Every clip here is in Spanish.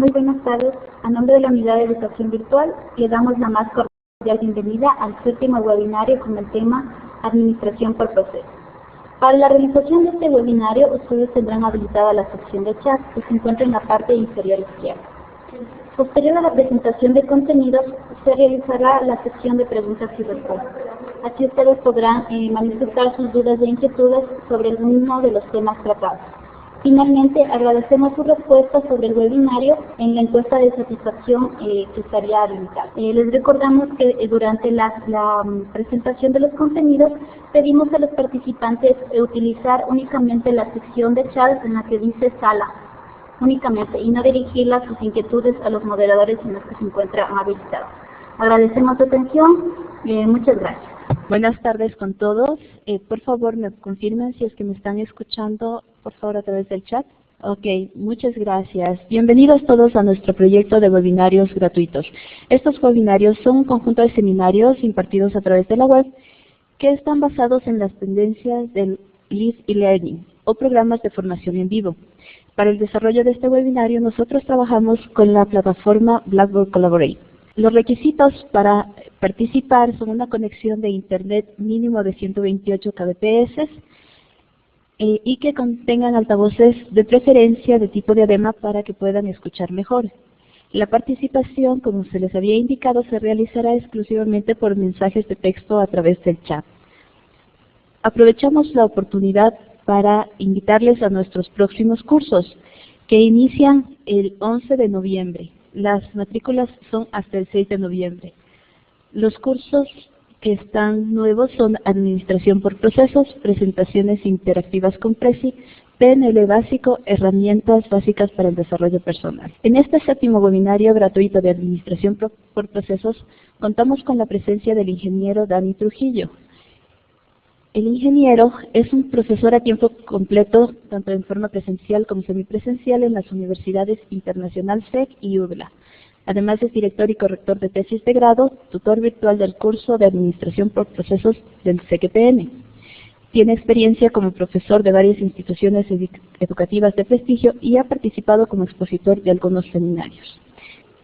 Muy buenas tardes. A nombre de la Unidad de Educación Virtual, le damos la más cordial bienvenida al séptimo webinario con el tema Administración por Procesos. Para la realización de este webinario, ustedes tendrán habilitada la sección de chat que se encuentra en la parte inferior izquierda. Posterior a la presentación de contenidos, se realizará la sección de preguntas y respuestas. Así ustedes podrán manifestar sus dudas e inquietudes sobre alguno de los temas tratados. Finalmente, agradecemos su respuesta sobre el webinario en la encuesta de satisfacción que estaría habilitada. Les recordamos que durante la presentación de los contenidos pedimos a los participantes utilizar únicamente la sección de chat en la que dice sala, únicamente, y no dirigir sus inquietudes a los moderadores en los que se encuentran habilitados. Agradecemos su atención, muchas gracias. Buenas tardes con todos. Por favor, me confirmen si es que me están escuchando, por favor, a través del chat. Ok, muchas gracias. Bienvenidos todos a nuestro proyecto de webinarios gratuitos. Estos webinarios son un conjunto de seminarios impartidos a través de la web que están basados en las tendencias del Live e-Learning o programas de formación en vivo. Para el desarrollo de este webinario, nosotros trabajamos con la plataforma Blackboard Collaborate. Los requisitos para participar son una conexión de Internet mínimo de 128 kbps y que contengan altavoces de preferencia de tipo diadema para que puedan escuchar mejor. La participación, como se les había indicado, se realizará exclusivamente por mensajes de texto a través del chat. Aprovechamos la oportunidad para invitarles a nuestros próximos cursos que inician el 11 de noviembre. Las matrículas son hasta el 6 de noviembre. Los cursos que están nuevos son Administración por Procesos, Presentaciones Interactivas con Prezi, PNL Básico, Herramientas Básicas para el Desarrollo Personal. En este séptimo webinario gratuito de Administración por Procesos, contamos con la presencia del ingeniero Dani Trujillo. El ingeniero es un profesor a tiempo completo, tanto en forma presencial como semipresencial, en las universidades Internacional SEC y UBLA. Además es director y corrector de tesis de grado, tutor virtual del curso de Administración por Procesos del CQPN. Tiene experiencia como profesor de varias instituciones educativas de prestigio y ha participado como expositor de algunos seminarios.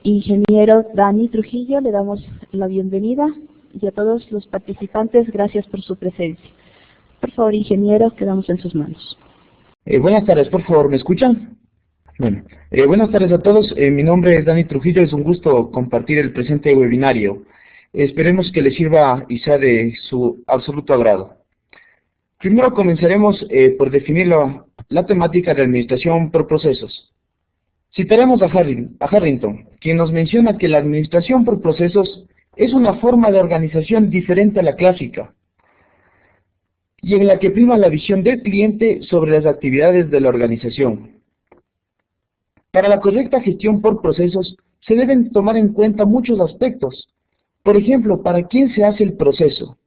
Ingeniero Dani Trujillo, le damos la bienvenida y a todos los participantes, gracias por su presencia. Por favor, ingeniero, quedamos en sus manos. Buenas tardes, por favor, ¿me escuchan? Bueno, buenas tardes a todos. Mi nombre es Dani Trujillo, es un gusto compartir el presente webinario. Esperemos que les sirva y sea de su absoluto agrado. Primero comenzaremos por definir la temática de administración por procesos. Citaremos a Harrington, quien nos menciona que la administración por procesos es una forma de organización diferente a la clásica, y en la que prima la visión del cliente sobre las actividades de la organización. Para la correcta gestión por procesos se deben tomar en cuenta muchos aspectos. Por ejemplo, ¿para quién se hace el proceso?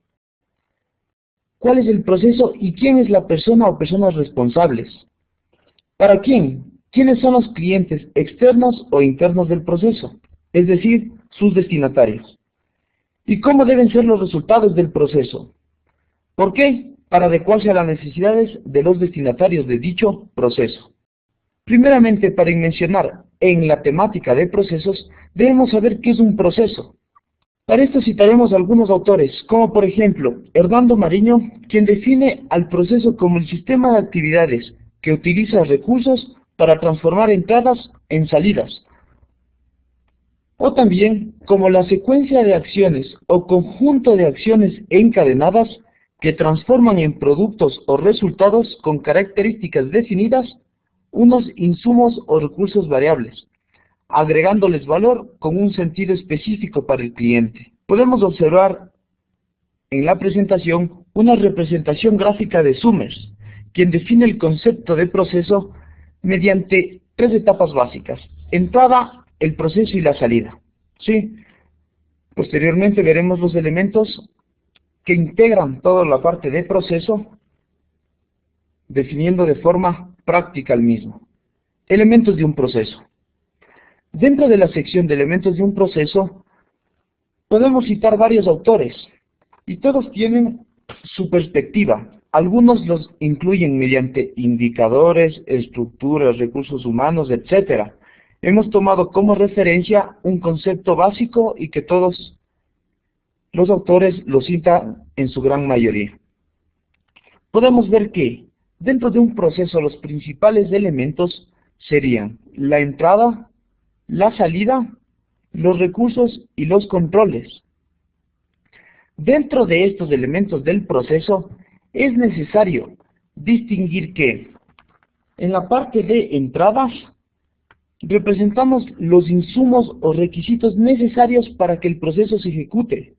¿Cuál es el proceso y quién es la persona o personas responsables? ¿Para quién? ¿Quiénes son los clientes externos o internos del proceso? Es decir, sus destinatarios. ¿Y cómo deben ser los resultados del proceso? ¿Por qué? Para adecuarse a las necesidades de los destinatarios de dicho proceso. Primeramente, para mencionar en la temática de procesos, debemos saber qué es un proceso. Para esto citaremos a algunos autores, como por ejemplo, Hernando Mariño, quien define al proceso como el sistema de actividades que utiliza recursos para transformar entradas en salidas, o también como la secuencia de acciones o conjunto de acciones encadenadas que transforman en productos o resultados con características definidas unos insumos o recursos variables, agregándoles valor con un sentido específico para el cliente. Podemos observar en la presentación una representación gráfica de Summers, quien define el concepto de proceso mediante 3 etapas básicas: entrada, el proceso y la salida. ¿Sí? Posteriormente veremos los elementos que integran toda la parte de proceso, definiendo de forma práctica el mismo. Elementos de un proceso. Dentro de la sección de elementos de un proceso, podemos citar varios autores, y todos tienen su perspectiva. Algunos los incluyen mediante indicadores, estructuras, recursos humanos, etc. Hemos tomado como referencia un concepto básico y que todos los autores lo citan en su gran mayoría. Podemos ver que dentro de un proceso los principales elementos serían la entrada, la salida, los recursos y los controles. Dentro de estos elementos del proceso es necesario distinguir que en la parte de entradas representamos los insumos o requisitos necesarios para que el proceso se ejecute.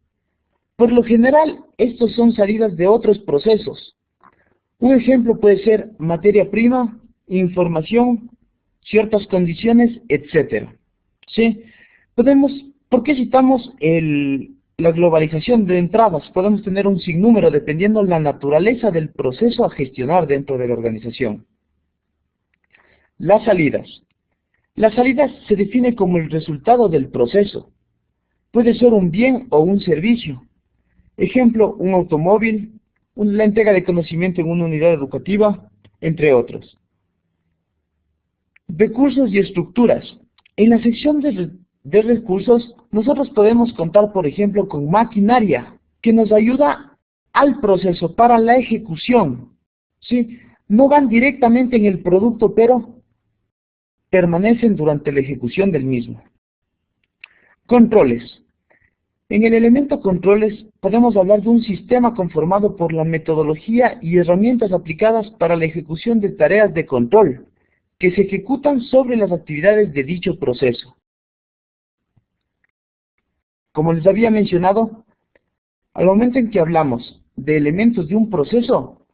Por lo general, estos son salidas de otros procesos. Un ejemplo puede ser materia prima, información, ciertas condiciones, etc. ¿Sí? ¿Por qué citamos la globalización de entradas? Podemos tener un sinnúmero dependiendo de la naturaleza del proceso a gestionar dentro de la organización. Las salidas. Las salidas se define como el resultado del proceso. Puede ser un bien o un servicio. Ejemplo, un automóvil, la entrega de conocimiento en una unidad educativa, entre otros. Recursos y estructuras. En la sección de recursos, nosotros podemos contar, por ejemplo, con maquinaria, que nos ayuda al proceso para la ejecución. ¿Sí? No van directamente en el producto, pero permanecen durante la ejecución del mismo. Controles. En el elemento controles podemos hablar de un sistema conformado por la metodología y herramientas aplicadas para la ejecución de tareas de control que se ejecutan sobre las actividades de dicho proceso. Como les había mencionado, al momento en que hablamos de elementos de un proceso,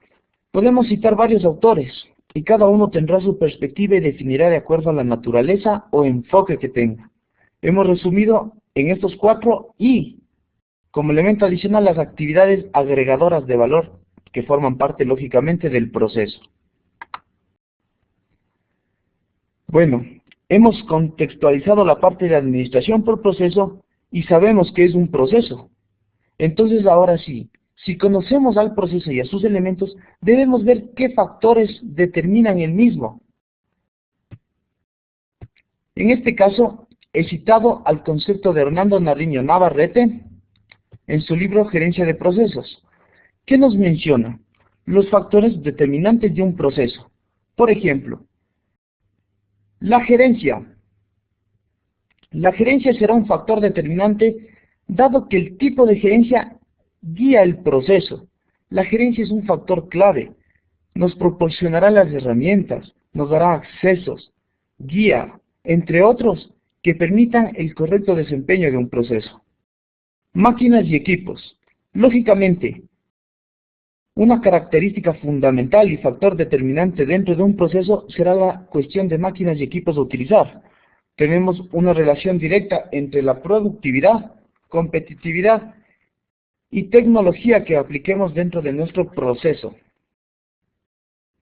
podemos citar varios autores y cada uno tendrá su perspectiva y definirá de acuerdo a la naturaleza o enfoque que tenga. Hemos resumido en estos 4 y, como elemento adicional, las actividades agregadoras de valor que forman parte, lógicamente, del proceso. Bueno, hemos contextualizado la parte de administración por proceso y sabemos que es un proceso. Entonces, ahora sí, si conocemos al proceso y a sus elementos, debemos ver qué factores determinan el mismo. En este caso, he citado al concepto de Hernando Nariño Navarrete en su libro Gerencia de Procesos, que nos menciona los factores determinantes de un proceso. Por ejemplo, la gerencia. La gerencia será un factor determinante dado que el tipo de gerencia guía el proceso. La gerencia es un factor clave. Nos proporcionará las herramientas, nos dará accesos, guía, entre otros, que permitan el correcto desempeño de un proceso. Máquinas y equipos. Lógicamente, una característica fundamental y factor determinante dentro de un proceso será la cuestión de máquinas y equipos a utilizar. Tenemos una relación directa entre la productividad, competitividad y tecnología que apliquemos dentro de nuestro proceso.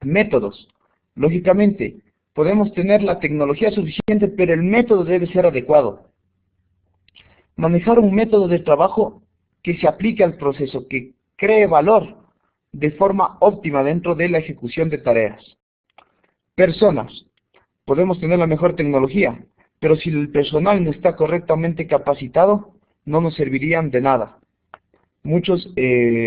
Métodos. Lógicamente, podemos tener la tecnología suficiente, pero el método debe ser adecuado. Manejar un método de trabajo que se aplique al proceso, que cree valor de forma óptima dentro de la ejecución de tareas. Personas. Podemos tener la mejor tecnología, pero si el personal no está correctamente capacitado, no nos servirían de nada. Muchos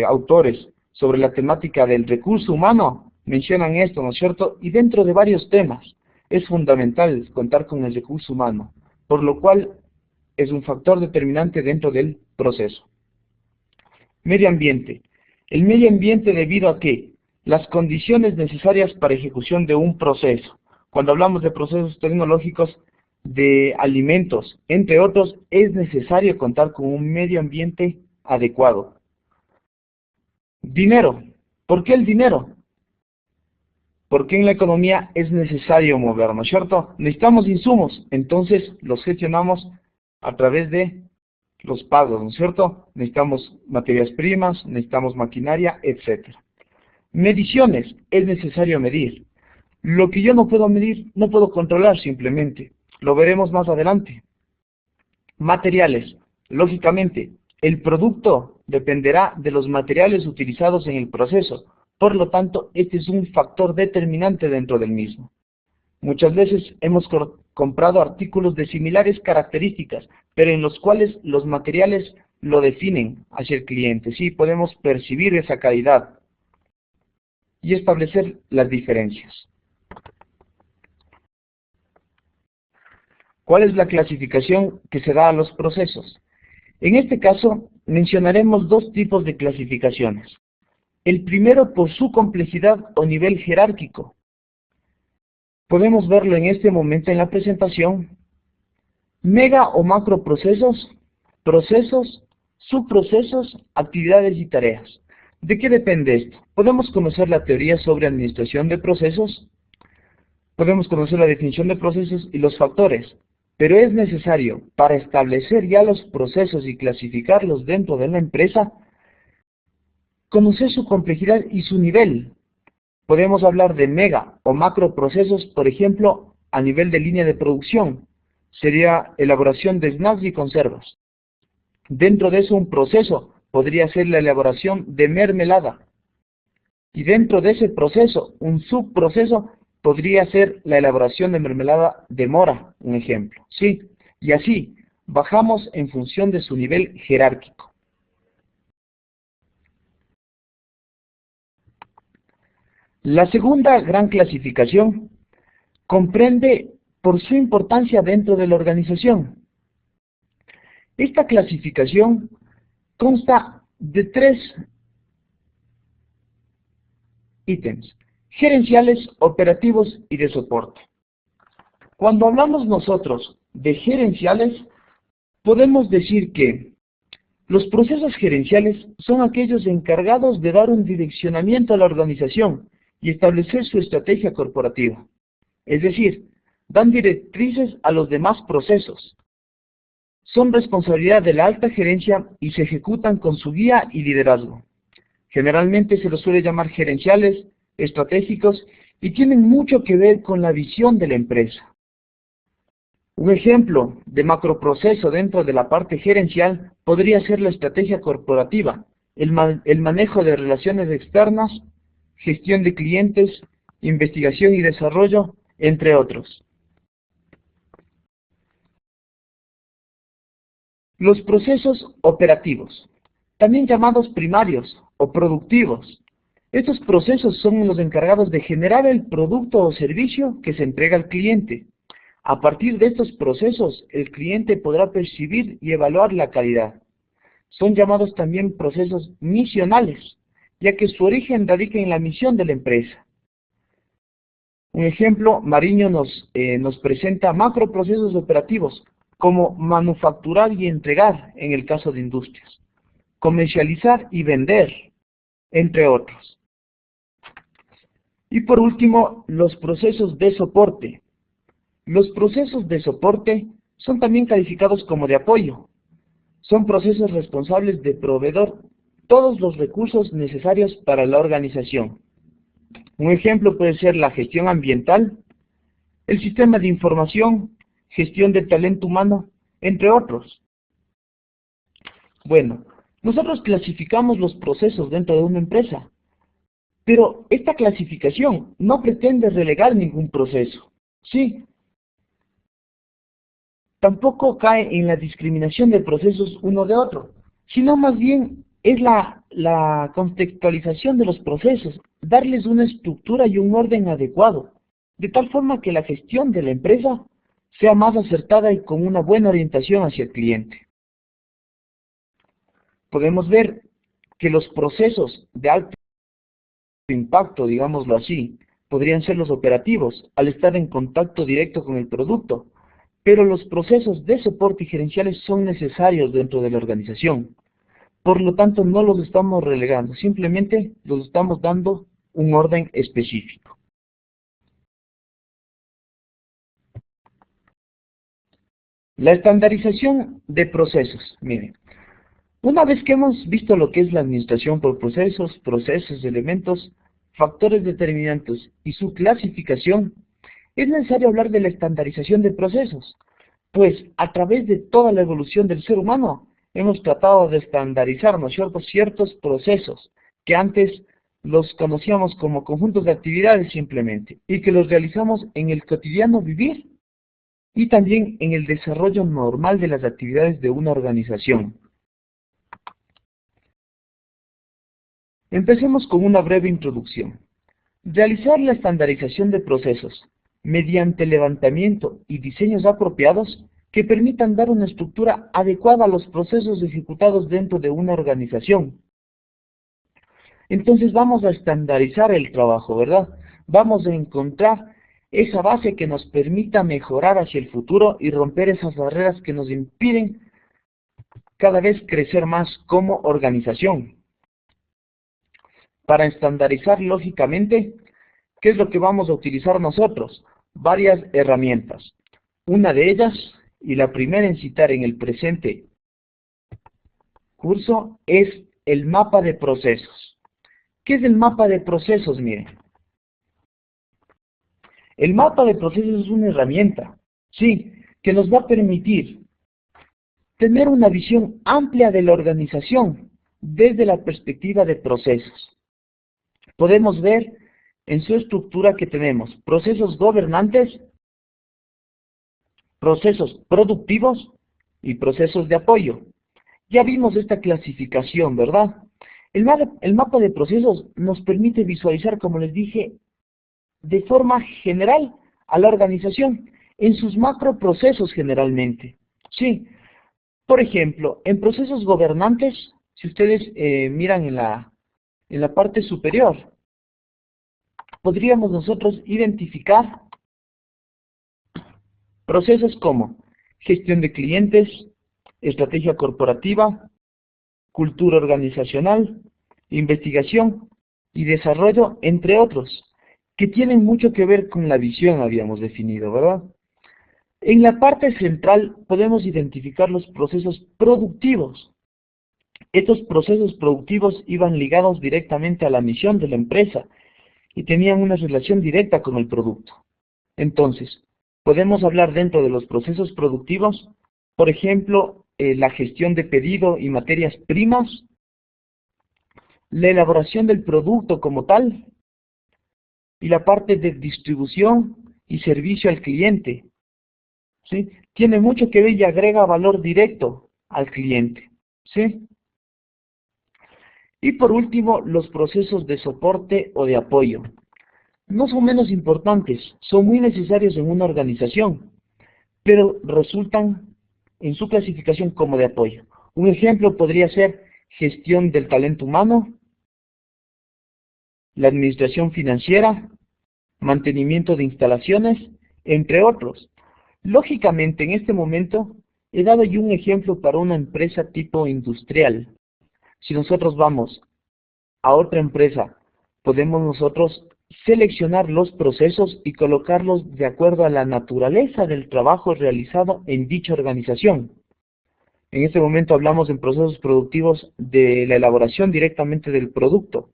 autores sobre la temática del recurso humano mencionan esto, ¿no es cierto? Y dentro de varios temas es fundamental contar con el recurso humano, por lo cual es un factor determinante dentro del proceso. Medio ambiente. El medio ambiente debido a que las condiciones necesarias para ejecución de un proceso. Cuando hablamos de procesos tecnológicos, de alimentos, entre otros, es necesario contar con un medio ambiente adecuado. Dinero. ¿Por qué el dinero? Porque en la economía es necesario mover, ¿no es cierto? Necesitamos insumos, entonces los gestionamos a través de los pagos, ¿no es cierto? Necesitamos materias primas, necesitamos maquinaria, etc. Mediciones. Es necesario medir. Lo que yo no puedo medir, no puedo controlar simplemente. Lo veremos más adelante. Materiales. Lógicamente, el producto dependerá de los materiales utilizados en el proceso. Por lo tanto, este es un factor determinante dentro del mismo. Muchas veces hemos comprado artículos de similares características, pero en los cuales los materiales lo definen hacia el cliente. Sí, podemos percibir esa calidad y establecer las diferencias. ¿Cuál es la clasificación que se da a los procesos? En este caso, mencionaremos dos tipos de clasificaciones. El primero por su complejidad o nivel jerárquico. Podemos verlo en este momento en la presentación. Mega o macroprocesos, procesos, subprocesos, actividades y tareas. ¿De qué depende esto? Podemos conocer la teoría sobre administración de procesos, podemos conocer la definición de procesos y los factores, pero es necesario, para establecer ya los procesos y clasificarlos dentro de la empresa, conocer su complejidad y su nivel. Podemos hablar de mega o macroprocesos, por ejemplo, a nivel de línea de producción. Sería elaboración de snacks y conservas. Dentro de eso, un proceso podría ser la elaboración de mermelada. Y dentro de ese proceso, un subproceso podría ser la elaboración de mermelada de mora, un ejemplo. ¿Sí? Y así, bajamos en función de su nivel jerárquico. La segunda gran clasificación comprende por su importancia dentro de la organización. Esta clasificación consta de 3 ítems: gerenciales, operativos y de soporte. Cuando hablamos nosotros de gerenciales, podemos decir que los procesos gerenciales son aquellos encargados de dar un direccionamiento a la organización y establecer su estrategia corporativa. Es decir, dan directrices a los demás procesos. Son responsabilidad de la alta gerencia y se ejecutan con su guía y liderazgo. Generalmente se los suele llamar gerenciales, estratégicos y tienen mucho que ver con la visión de la empresa. Un ejemplo de macroproceso dentro de la parte gerencial podría ser la estrategia corporativa, el manejo de relaciones externas, gestión de clientes, investigación y desarrollo, entre otros. Los procesos operativos, también llamados primarios o productivos. Estos procesos son los encargados de generar el producto o servicio que se entrega al cliente. A partir de estos procesos, el cliente podrá percibir y evaluar la calidad. Son llamados también procesos misionales, ya que su origen radica en la misión de la empresa. Un ejemplo, Mariño nos presenta macroprocesos operativos, como manufacturar y entregar en el caso de industrias, comercializar y vender, entre otros. Y por último, los procesos de soporte. Los procesos de soporte son también calificados como de apoyo. Son procesos responsables de proveer todos los recursos necesarios para la organización. Un ejemplo puede ser la gestión ambiental, el sistema de información, gestión del talento humano, entre otros. Bueno, nosotros clasificamos los procesos dentro de una empresa, pero esta clasificación no pretende relegar ningún proceso. Sí, tampoco cae en la discriminación de procesos uno de otro, sino más bien es la contextualización de los procesos, darles una estructura y un orden adecuado, de tal forma que la gestión de la empresa sea más acertada y con una buena orientación hacia el cliente. Podemos ver que los procesos de alto impacto, digámoslo así, podrían ser los operativos, al estar en contacto directo con el producto, pero los procesos de soporte y gerenciales son necesarios dentro de la organización. Por lo tanto, no los estamos relegando, simplemente los estamos dando un orden específico. La estandarización de procesos. Miren, una vez que hemos visto lo que es la administración por procesos, elementos, factores determinantes y su clasificación, es necesario hablar de la estandarización de procesos, pues a través de toda la evolución del ser humano hemos tratado de estandarizar, ¿no es cierto?, ciertos procesos que antes los conocíamos como conjuntos de actividades simplemente y que los realizamos en el cotidiano vivir y también en el desarrollo normal de las actividades de una organización. Empecemos con una breve introducción. Realizar la estandarización de procesos mediante levantamiento y diseños apropiados que permitan dar una estructura adecuada a los procesos ejecutados dentro de una organización. Entonces vamos a estandarizar el trabajo, ¿verdad? Vamos a encontrar esa base que nos permita mejorar hacia el futuro y romper esas barreras que nos impiden cada vez crecer más como organización. Para estandarizar, lógicamente, ¿qué es lo que vamos a utilizar nosotros? Varias herramientas. Una de ellas, y la primera en citar en el presente curso, es el mapa de procesos. ¿Qué es el mapa de procesos? Miren. El mapa de procesos es una herramienta, sí, que nos va a permitir tener una visión amplia de la organización desde la perspectiva de procesos. Podemos ver en su estructura que tenemos procesos gobernantes, procesos productivos y procesos de apoyo. Ya vimos esta clasificación, ¿verdad? El mapa de procesos nos permite visualizar, como les dije, de forma general a la organización, en sus macroprocesos generalmente. Sí, por ejemplo, en procesos gobernantes, si ustedes miran en la parte superior, podríamos nosotros identificar procesos como gestión de clientes, estrategia corporativa, cultura organizacional, investigación y desarrollo, entre otros, que tienen mucho que ver con la visión, habíamos definido, ¿verdad? En la parte central podemos identificar los procesos productivos. Estos procesos productivos iban ligados directamente a la misión de la empresa y tenían una relación directa con el producto. Entonces, podemos hablar dentro de los procesos productivos, por ejemplo, la gestión de pedido y materias primas, la elaboración del producto como tal, y la parte de distribución y servicio al cliente. ¿Sí? Tiene mucho que ver y agrega valor directo al cliente. ¿Sí? Y por último, los procesos de soporte o de apoyo. No son menos importantes, son muy necesarios en una organización, pero resultan en su clasificación como de apoyo. Un ejemplo podría ser gestión del talento humano, la administración financiera, mantenimiento de instalaciones, entre otros. Lógicamente, en este momento, he dado yo un ejemplo para una empresa tipo industrial. Si nosotros vamos a otra empresa, podemos nosotros seleccionar los procesos y colocarlos de acuerdo a la naturaleza del trabajo realizado en dicha organización. En este momento hablamos en procesos productivos de la elaboración directamente del producto.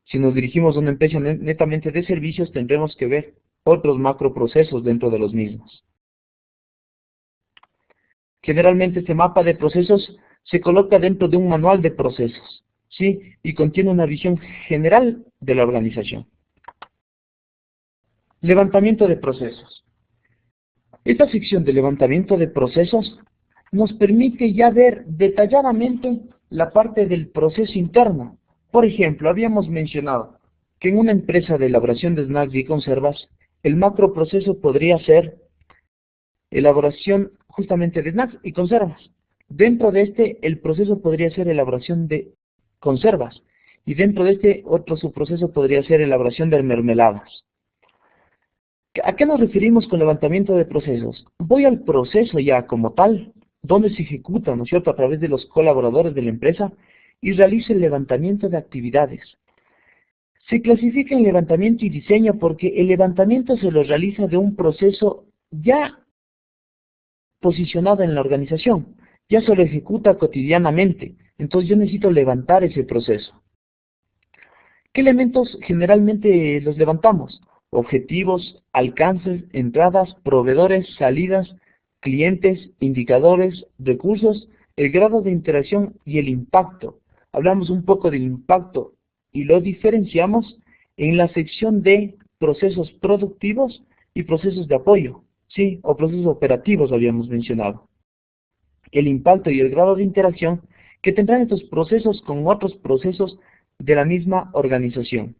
Si nos dirigimos a una empresa netamente de servicios, tendremos que ver otros macroprocesos dentro de los mismos. Generalmente este mapa de procesos se coloca dentro de un manual de procesos, ¿sí? Y contiene una visión general de la organización. Levantamiento de procesos. Esta sección de levantamiento de procesos nos permite ya ver detalladamente la parte del proceso interno. Por ejemplo, habíamos mencionado que en una empresa de elaboración de snacks y conservas, el macroproceso podría ser elaboración justamente de snacks y conservas. Dentro de este, el proceso podría ser elaboración de conservas. Y dentro de este, otro subproceso podría ser elaboración de mermeladas. ¿A qué nos referimos con levantamiento de procesos? Voy al proceso ya como tal, donde se ejecuta, ¿no es cierto?, a través de los colaboradores de la empresa, y realizo el levantamiento de actividades. Se clasifica en levantamiento y diseño porque el levantamiento se lo realiza de un proceso ya posicionado en la organización, ya se lo ejecuta cotidianamente, entonces yo necesito levantar ese proceso. ¿Qué elementos generalmente los levantamos? Objetivos, alcances, entradas, proveedores, salidas, clientes, indicadores, recursos, el grado de interacción y el impacto. Hablamos un poco del impacto y lo diferenciamos en la sección de procesos productivos y procesos de apoyo. sí, o procesos operativos habíamos mencionado. El impacto y el grado de interacción que tendrán estos procesos con otros procesos de la misma organización.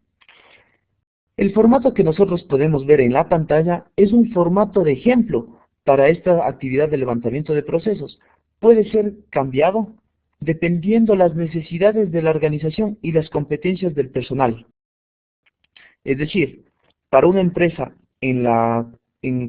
El formato que nosotros podemos ver en la pantalla es un formato de ejemplo para esta actividad de levantamiento de procesos. Puede ser cambiado dependiendo las necesidades de la organización y las competencias del personal. Es decir, para una empresa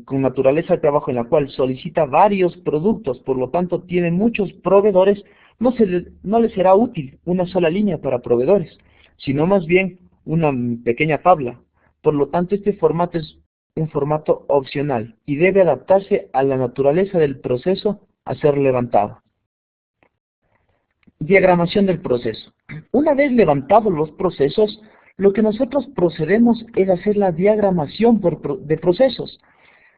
con naturaleza de trabajo en la cual solicita varios productos, por lo tanto tiene muchos proveedores, no le será útil una sola línea para proveedores, sino más bien una pequeña tabla. Por lo tanto, este formato es un formato opcional y debe adaptarse a la naturaleza del proceso a ser levantado. Diagramación del proceso. Una vez levantados los procesos, lo que nosotros procedemos es hacer la diagramación de procesos.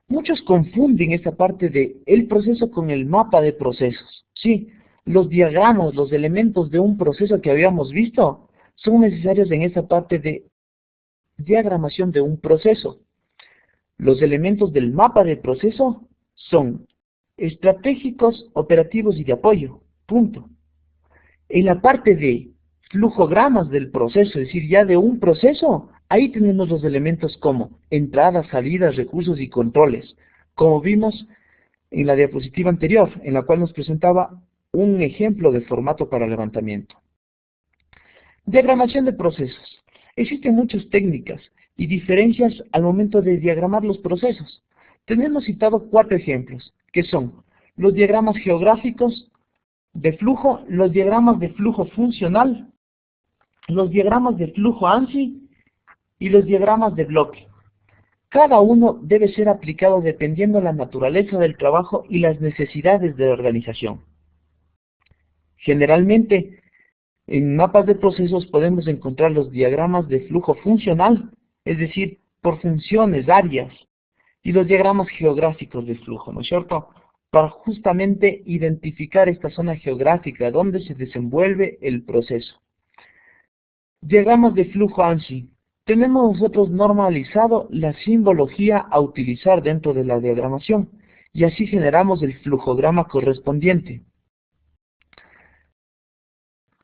Muchos confunden esta parte de el proceso con el mapa de procesos. Sí, los diagramas, los elementos de un proceso que habíamos visto, son necesarios en esta parte de diagramación de un proceso. Los elementos del mapa de proceso son estratégicos, operativos y de apoyo. Punto. En la parte de flujogramas del proceso, es decir, ya de un proceso, ahí tenemos los elementos como entradas, salidas, recursos y controles, como vimos en la diapositiva anterior, en la cual nos presentaba un ejemplo de formato para levantamiento. Diagramación de procesos. Existen muchas técnicas y diferencias al momento de diagramar los procesos. Tenemos citado 4 ejemplos, que son los diagramas geográficos de flujo, los diagramas de flujo funcional, los diagramas de flujo ANSI y los diagramas de bloque. Cada uno debe ser aplicado dependiendo de la naturaleza del trabajo y las necesidades de la organización. Generalmente, en mapas de procesos podemos encontrar los diagramas de flujo funcional, es decir, por funciones, áreas, y los diagramas geográficos de flujo, ¿no es cierto?, para justamente identificar esta zona geográfica donde se desenvuelve el proceso. Diagramas de flujo ANSI. Tenemos nosotros normalizado la simbología a utilizar dentro de la diagramación y así generamos el flujograma correspondiente.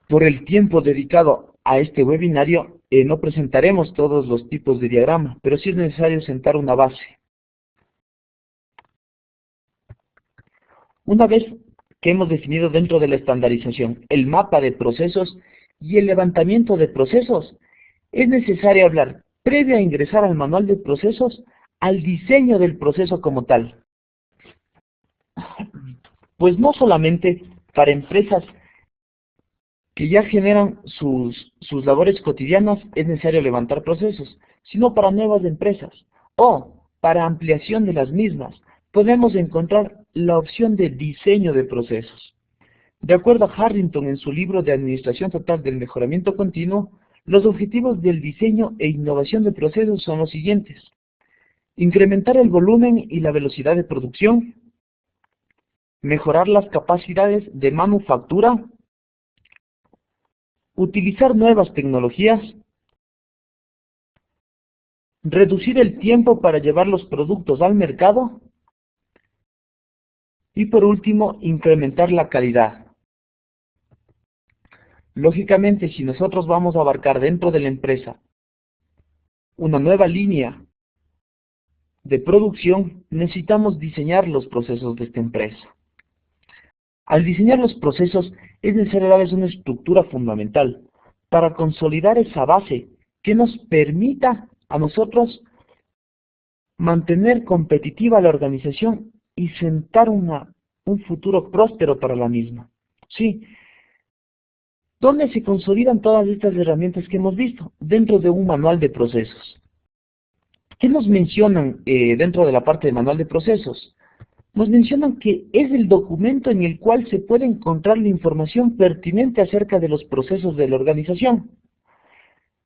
Por el tiempo dedicado a este webinario, no presentaremos todos los tipos de diagrama, pero sí es necesario sentar una base. Una vez que hemos definido dentro de la estandarización el mapa de procesos y el levantamiento de procesos, es necesario hablar, previo a ingresar al manual de procesos, al diseño del proceso como tal. Pues no solamente para empresas que ya generan sus labores cotidianas es necesario levantar procesos, sino para nuevas empresas o para ampliación de las mismas. Podemos encontrar la opción de diseño de procesos. De acuerdo a Harrington en su libro de Administración Total del Mejoramiento Continuo, los objetivos del diseño e innovación de procesos son los siguientes: incrementar el volumen y la velocidad de producción, mejorar las capacidades de manufactura, utilizar nuevas tecnologías, reducir el tiempo para llevar los productos al mercado y por último, incrementar la calidad. Lógicamente, si nosotros vamos a abarcar dentro de la empresa una nueva línea de producción, necesitamos diseñar los procesos de esta empresa. Al diseñar los procesos, es necesario darles una estructura fundamental para consolidar esa base que nos permita a nosotros mantener competitiva la organización y sentar un futuro próspero para la misma. Sí. ¿Dónde se consolidan todas estas herramientas que hemos visto? Dentro de un manual de procesos. ¿Qué nos mencionan dentro de la parte de manual de procesos? Nos mencionan que es el documento en el cual se puede encontrar la información pertinente acerca de los procesos de la organización.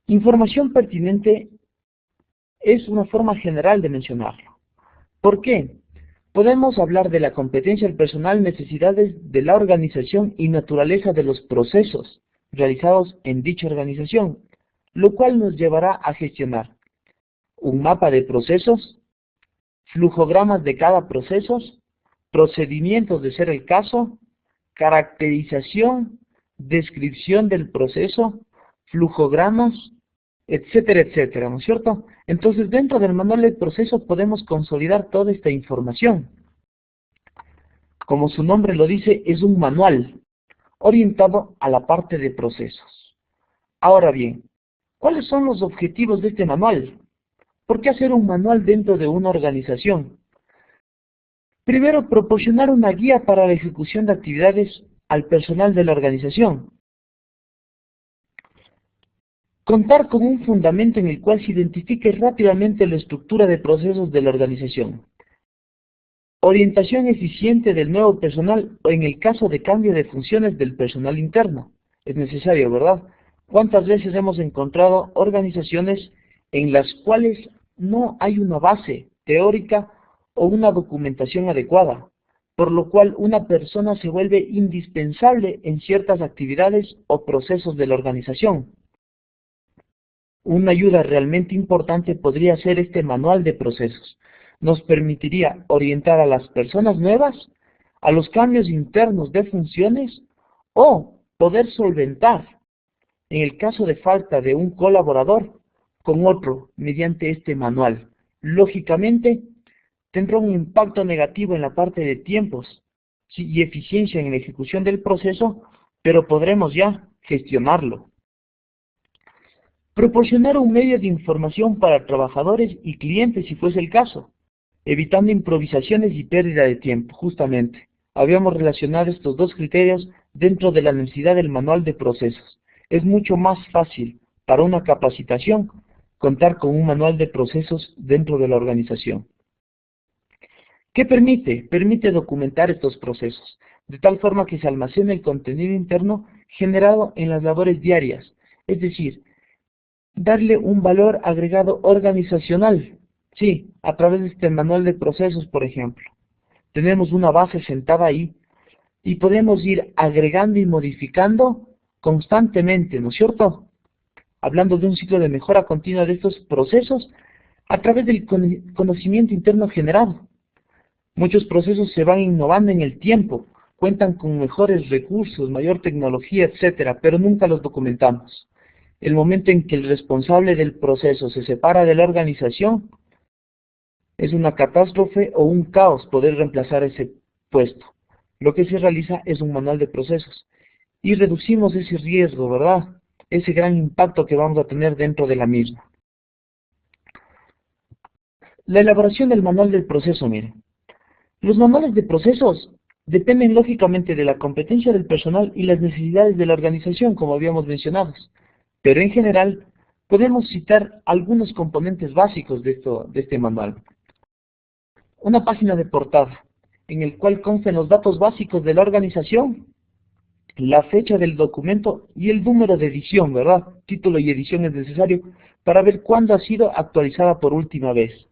Información pertinente es una forma general de mencionarlo. ¿Por qué? Podemos hablar de la competencia del personal, necesidades de la organización y naturaleza de los procesos realizados en dicha organización, lo cual nos llevará a gestionar un mapa de procesos, flujogramas de cada proceso, procedimientos de ser el caso, caracterización, descripción del proceso, flujogramas, etcétera, etcétera, ¿no es cierto? Entonces, dentro del manual del proceso podemos consolidar toda esta información. Como su nombre lo dice, es un manual orientado a la parte de procesos. Ahora bien, ¿cuáles son los objetivos de este manual? ¿Por qué hacer un manual dentro de una organización? Primero, proporcionar una guía para la ejecución de actividades al personal de la organización. Contar con un fundamento en el cual se identifique rápidamente la estructura de procesos de la organización. Orientación eficiente del nuevo personal o en el caso de cambio de funciones del personal interno. Es necesario, ¿verdad? ¿Cuántas veces hemos encontrado organizaciones en las cuales no hay una base teórica o una documentación adecuada, por lo cual una persona se vuelve indispensable en ciertas actividades o procesos de la organización? Una ayuda realmente importante podría ser este manual de procesos. Nos permitiría orientar a las personas nuevas a los cambios internos de funciones o poder solventar, en el caso de falta de un colaborador, con otro mediante este manual. Lógicamente, tendrá un impacto negativo en la parte de tiempos y eficiencia en la ejecución del proceso, pero podremos ya gestionarlo. Proporcionar un medio de información para trabajadores y clientes si fuese el caso, evitando improvisaciones y pérdida de tiempo. Justamente, habíamos relacionado estos dos criterios dentro de la necesidad del manual de procesos. Es mucho más fácil para una capacitación contar con un manual de procesos dentro de la organización. ¿Qué permite? Permite documentar estos procesos, de tal forma que se almacene el contenido interno generado en las labores diarias, es decir, darle un valor agregado organizacional. Sí, a través de este manual de procesos, por ejemplo. Tenemos una base sentada ahí y podemos ir agregando y modificando constantemente, ¿no es cierto? Hablando de un ciclo de mejora continua de estos procesos a través del conocimiento interno generado. Muchos procesos se van innovando en el tiempo, cuentan con mejores recursos, mayor tecnología, etcétera, pero nunca los documentamos. El momento en que el responsable del proceso se separa de la organización, es una catástrofe o un caos poder reemplazar ese puesto. Lo que se realiza es un manual de procesos y reducimos ese riesgo, ¿verdad? Ese gran impacto que vamos a tener dentro de la misma. La elaboración del manual del proceso, miren. Los manuales de procesos dependen lógicamente de la competencia del personal y las necesidades de la organización, como habíamos mencionado. Pero en general, podemos citar algunos componentes básicos de este manual. Una página de portada, en el cual consten los datos básicos de la organización, la fecha del documento y el número de edición, ¿verdad? Título y edición es necesario para ver cuándo ha sido actualizada por última vez.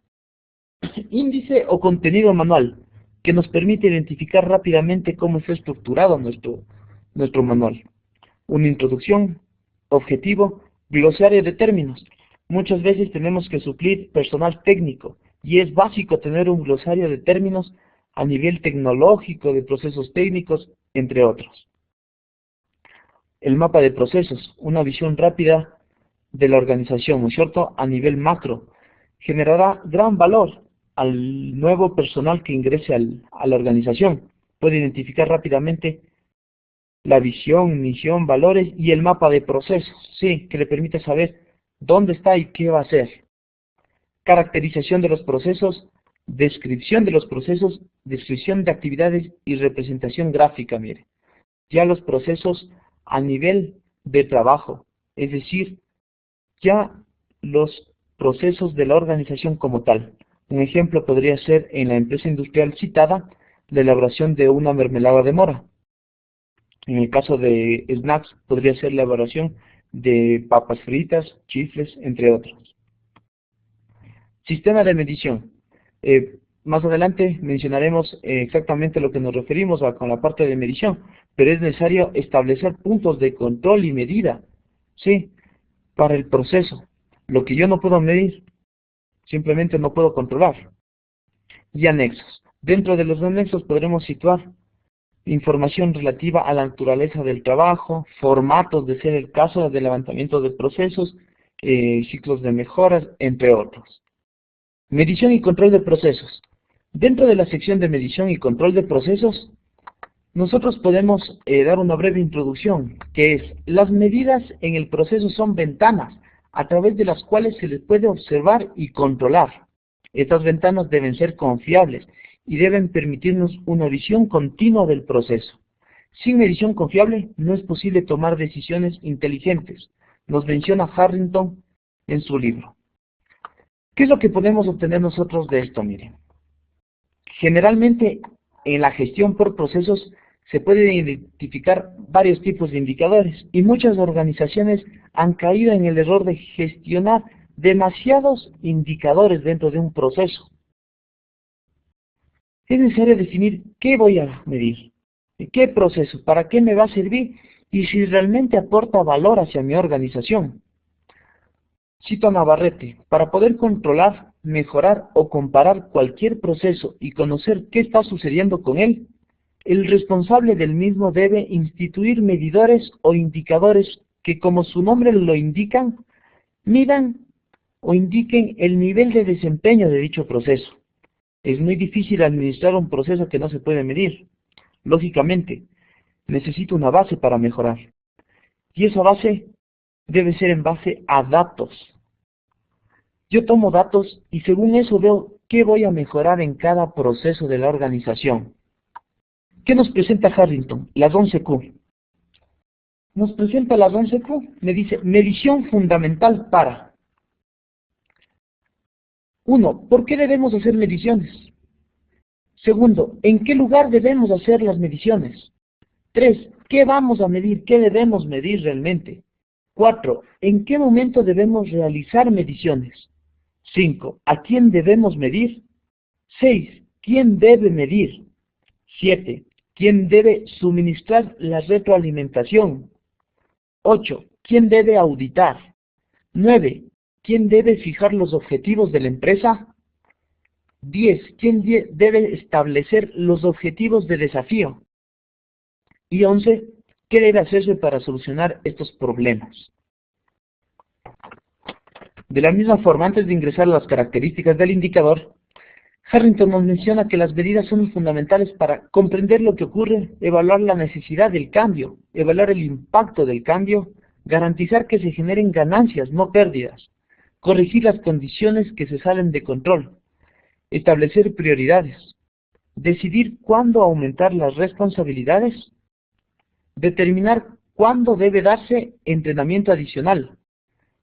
Índice o contenido manual, que nos permite identificar rápidamente cómo está estructurado nuestro manual. Una introducción, objetivo, glosario de términos. Muchas veces tenemos que suplir personal técnico y es básico tener un glosario de términos a nivel tecnológico, de procesos técnicos, entre otros. El mapa de procesos, una visión rápida de la organización, ¿no es cierto?, a nivel macro, generará gran valor al nuevo personal que ingrese a la organización. Puede identificar rápidamente la visión, misión, valores y el mapa de procesos, sí, que le permite saber dónde está y qué va a hacer. Caracterización de los procesos, descripción de los procesos, descripción de actividades y representación gráfica, mire. Ya los procesos a nivel de trabajo, es decir, ya los procesos de la organización como tal. Un ejemplo podría ser en la empresa industrial citada, la elaboración de una mermelada de mora. En el caso de snacks, podría ser la elaboración de papas fritas, chifles, entre otros. Sistema de medición. Más adelante mencionaremos exactamente lo que nos referimos con la parte de medición, pero es necesario establecer puntos de control y medida, ¿sí?, para el proceso. Lo que yo no puedo medir, simplemente no puedo controlar. y anexos. Dentro de los anexos podremos situar información relativa a la naturaleza del trabajo, formatos de ser el caso de levantamiento de procesos, ciclos de mejoras, entre otros. Medición y control de procesos. Dentro de la sección de medición y control de procesos, nosotros podemos dar una breve introducción, que es: las medidas en el proceso son ventanas a través de las cuales se les puede observar y controlar. Estas ventanas deben ser confiables y deben permitirnos una visión continua del proceso. Sin medición confiable no es posible tomar decisiones inteligentes, nos menciona Harrington en su libro. ¿Qué es lo que podemos obtener nosotros de esto? Miren, generalmente en la gestión por procesos se pueden identificar varios tipos de indicadores y muchas organizaciones han caído en el error de gestionar demasiados indicadores dentro de un proceso. Es necesario definir qué voy a medir, qué proceso, para qué me va a servir y si realmente aporta valor hacia mi organización. Cito a Navarrete: para poder controlar, mejorar o comparar cualquier proceso y conocer qué está sucediendo con él, el responsable del mismo debe instituir medidores o indicadores que, como su nombre lo indican, midan o indiquen el nivel de desempeño de dicho proceso. Es muy difícil administrar un proceso que no se puede medir. Lógicamente, necesito una base para mejorar. Y esa base debe ser en base a datos. Yo tomo datos y según eso veo qué voy a mejorar en cada proceso de la organización. ¿Qué nos presenta Harrington? Las 11Q. Nos presenta las 11Q. Me dice: medición fundamental para... 1. ¿Por qué debemos hacer mediciones? Segundo, ¿en qué lugar debemos hacer las mediciones? 3. ¿Qué vamos a medir? ¿Qué debemos medir realmente? 4. ¿En qué momento debemos realizar mediciones? 5. ¿A quién debemos medir? 6. ¿Quién debe medir? 7. ¿Quién debe suministrar la retroalimentación? 8. ¿Quién debe auditar? 9. ¿Quién debe fijar los objetivos de la empresa? 10. ¿Quién debe establecer los objetivos de desafío? Y 11. ¿Qué debe hacerse para solucionar estos problemas? De la misma forma, antes de ingresar a las características del indicador, Harrington nos menciona que las medidas son fundamentales para comprender lo que ocurre, evaluar la necesidad del cambio, evaluar el impacto del cambio, garantizar que se generen ganancias, no pérdidas, corregir las condiciones que se salen de control, establecer prioridades, decidir cuándo aumentar las responsabilidades, determinar cuándo debe darse entrenamiento adicional,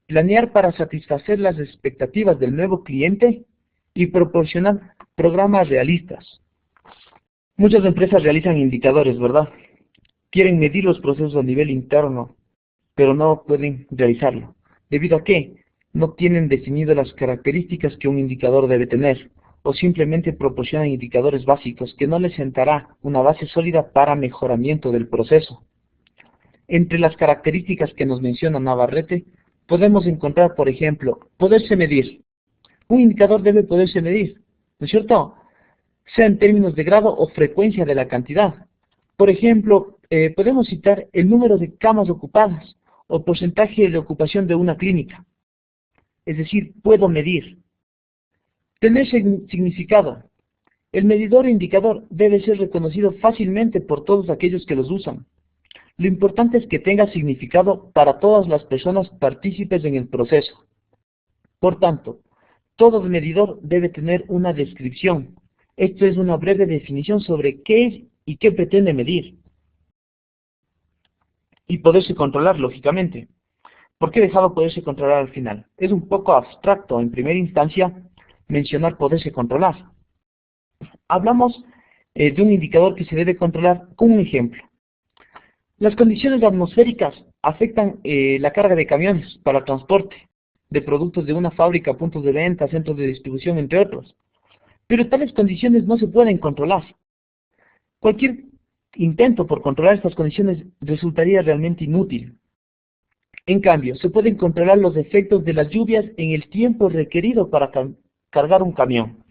planear para satisfacer las expectativas del nuevo cliente y proporcionar programas realistas. Muchas empresas realizan indicadores, ¿verdad? Quieren medir los procesos a nivel interno, pero no pueden realizarlo. ¿Debido a qué? No tienen definido las características que un indicador debe tener, o simplemente proporcionan indicadores básicos que no les sentará una base sólida para mejoramiento del proceso. Entre las características que nos menciona Navarrete, podemos encontrar, por ejemplo, poderse medir. Un indicador debe poderse medir, ¿no es cierto? Sea en términos de grado o frecuencia de la cantidad. Por ejemplo, podemos citar el número de camas ocupadas o porcentaje de ocupación de una clínica. Es decir, puedo medir. Tener significado. El medidor o indicador debe ser reconocido fácilmente por todos aquellos que los usan. Lo importante es que tenga significado para todas las personas partícipes en el proceso. Por tanto, todo medidor debe tener una descripción. Esto es una breve definición sobre qué es y qué pretende medir. Y poderse controlar, lógicamente. ¿Por qué he dejado poderse controlar al final? Es un poco abstracto, en primera instancia, mencionar poderse controlar. Hablamos de un indicador que se debe controlar con un ejemplo. Las condiciones atmosféricas afectan la carga de camiones para transporte de productos de una fábrica a puntos de venta, centros de distribución, entre otros. Pero tales condiciones no se pueden controlar. Cualquier intento por controlar estas condiciones resultaría realmente inútil. En cambio, se pueden controlar los efectos de las lluvias en el tiempo requerido para cargar un camión.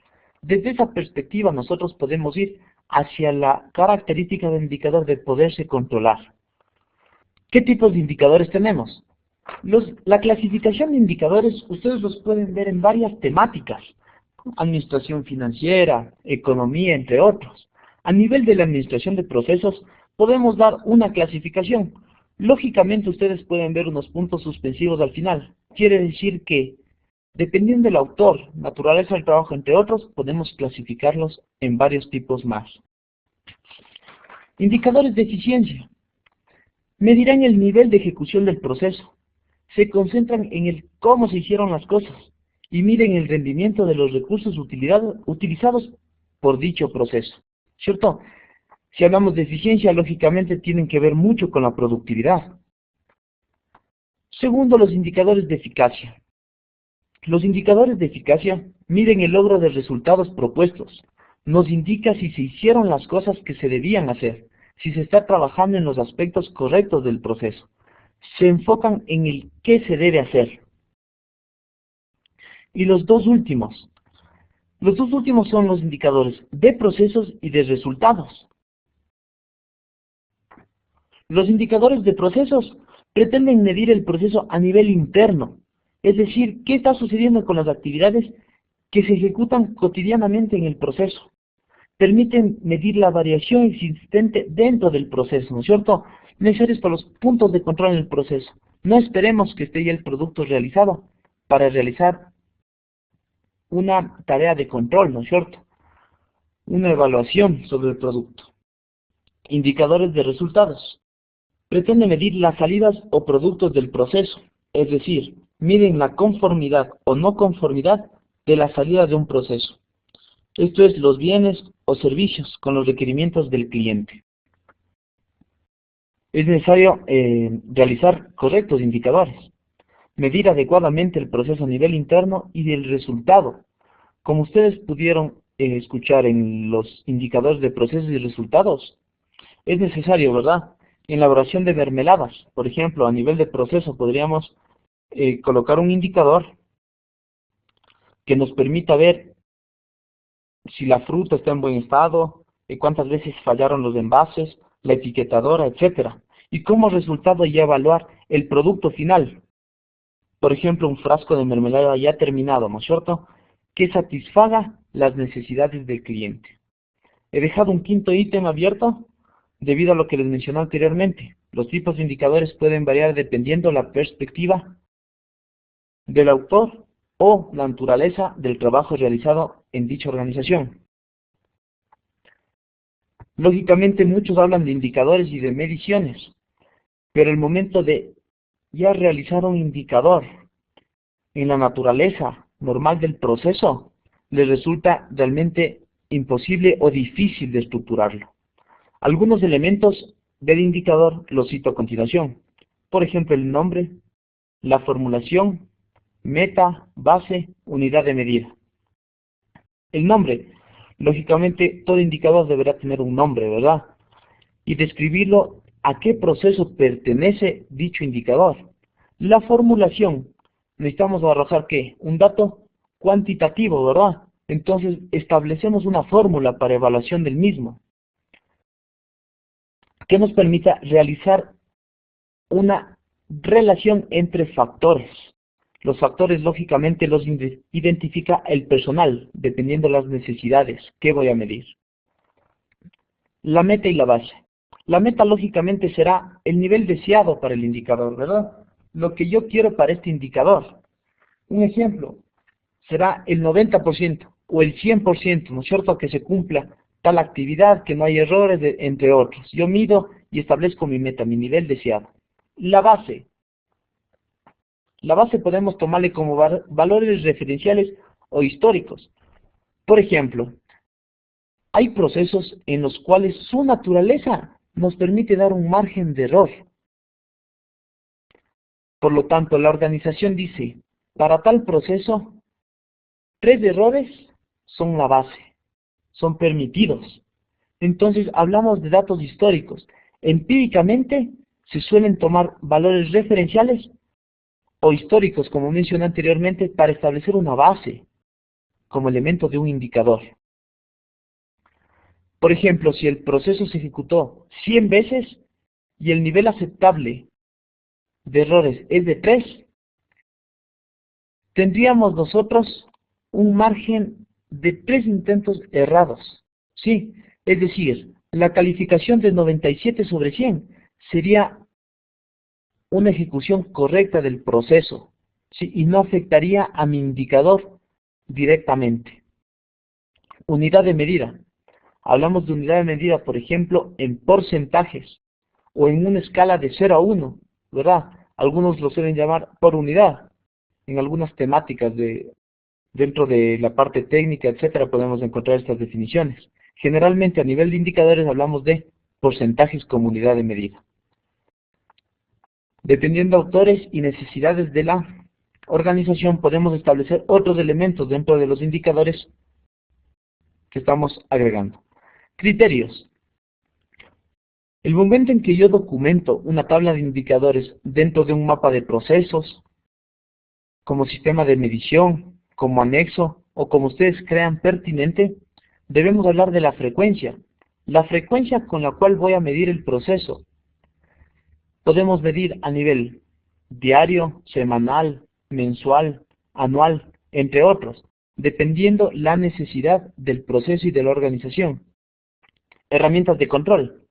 Desde esa perspectiva nosotros podemos ir hacia la característica del indicador de poderse controlar. ¿Qué tipos de indicadores tenemos? La clasificación de indicadores ustedes los pueden ver en varias temáticas: administración financiera, economía, entre otros. A nivel de la administración de procesos podemos dar una clasificación. Lógicamente ustedes pueden ver unos puntos suspensivos al final. Quiere decir que, dependiendo del autor, naturaleza del trabajo, entre otros, podemos clasificarlos en varios tipos más. Indicadores de eficiencia. Medirán el nivel de ejecución del proceso. Se concentran en el cómo se hicieron las cosas y miden el rendimiento de los recursos utilizados por dicho proceso. ¿Cierto? Si hablamos de eficiencia, lógicamente tienen que ver mucho con la productividad. Segundo, los indicadores de eficacia. Los indicadores de eficacia miden el logro de resultados propuestos. Nos indica si se hicieron las cosas que se debían hacer, si se está trabajando en los aspectos correctos del proceso. Se enfocan en el qué se debe hacer. Y los dos últimos son los indicadores de procesos y de resultados. Los indicadores de procesos pretenden medir el proceso a nivel interno, es decir, qué está sucediendo con las actividades que se ejecutan cotidianamente en el proceso. Permiten medir la variación existente dentro del proceso, ¿no es cierto?, necesarios para los puntos de control en el proceso. No esperemos que esté ya el producto realizado para realizar una tarea de control, ¿no es cierto?, una evaluación sobre el producto. Indicadores de resultados. Pretende medir las salidas o productos del proceso, es decir, miden la conformidad o no conformidad de la salida de un proceso. Esto es, los bienes o servicios con los requerimientos del cliente. Es necesario realizar correctos indicadores, medir adecuadamente el proceso a nivel interno y del resultado. Como ustedes pudieron escuchar en los indicadores de procesos y resultados, es necesario, ¿verdad?, en la elaboración de mermeladas, por ejemplo, a nivel de proceso podríamos colocar un indicador que nos permita ver si la fruta está en buen estado, cuántas veces fallaron los envases, la etiquetadora, etcétera. Y como resultado ya evaluar el producto final. Por ejemplo, un frasco de mermelada ya terminado, ¿no es cierto?, que satisfaga las necesidades del cliente. He dejado un quinto ítem abierto debido a lo que les mencioné anteriormente. Los tipos de indicadores pueden variar dependiendo de la perspectiva del autor o la naturaleza del trabajo realizado en dicha organización. Lógicamente muchos hablan de indicadores y de mediciones, pero el momento de ya realizar un indicador en la naturaleza normal del proceso, les resulta realmente imposible o difícil de estructurarlo. Algunos elementos del indicador los cito a continuación. Por ejemplo, el nombre, la formulación, meta, base, unidad de medida. El nombre. Lógicamente, todo indicador deberá tener un nombre, ¿verdad?, y describirlo a qué proceso pertenece dicho indicador. La formulación. Necesitamos arrojar, ¿qué?, un dato cuantitativo, ¿verdad? Entonces, establecemos una fórmula para evaluación del mismo, que nos permita realizar una relación entre factores. Los factores, lógicamente, los identifica el personal, dependiendo de las necesidades que voy a medir. La meta y la base. La meta, lógicamente, será el nivel deseado para el indicador, ¿verdad?, lo que yo quiero para este indicador. Un ejemplo será el 90% o el 100%, ¿no es cierto?, que se cumpla tal actividad, que no hay errores, entre otros. Yo mido y establezco mi meta, mi nivel deseado. La base. La base podemos tomarle como valores referenciales o históricos. Por ejemplo, hay procesos en los cuales su naturaleza nos permite dar un margen de error. Por lo tanto, la organización dice, para tal proceso, 3 errores son la base, son permitidos. Entonces, hablamos de datos históricos. Empíricamente, se suelen tomar valores referenciales o históricos, como mencioné anteriormente, para establecer una base. como elemento de un indicador. Por ejemplo, si el proceso se ejecutó 100 veces y el nivel aceptable de errores es de 3, tendríamos nosotros un margen de 3 intentos errados. Sí, es decir, la calificación de 97 sobre 100 sería una ejecución correcta del proceso, ¿sí? Y no afectaría a mi indicador directamente. Unidad de medida. Hablamos de unidad de medida, por ejemplo, en porcentajes o en una escala de 0 a 1, ¿verdad? Algunos lo suelen llamar por unidad. En algunas temáticas dentro de la parte técnica, etcétera, podemos encontrar estas definiciones. Generalmente a nivel de indicadores hablamos de porcentajes como unidad de medida. Dependiendo de autores y necesidades de la organización, podemos establecer otros elementos dentro de los indicadores que estamos agregando. Criterios. El momento en que yo documento una tabla de indicadores dentro de un mapa de procesos, como sistema de medición, como anexo o como ustedes crean pertinente, debemos hablar de la frecuencia con la cual voy a medir el proceso. Podemos medir a nivel diario, semanal, mensual, anual, entre otros, dependiendo la necesidad del proceso y de la organización. Herramientas de control.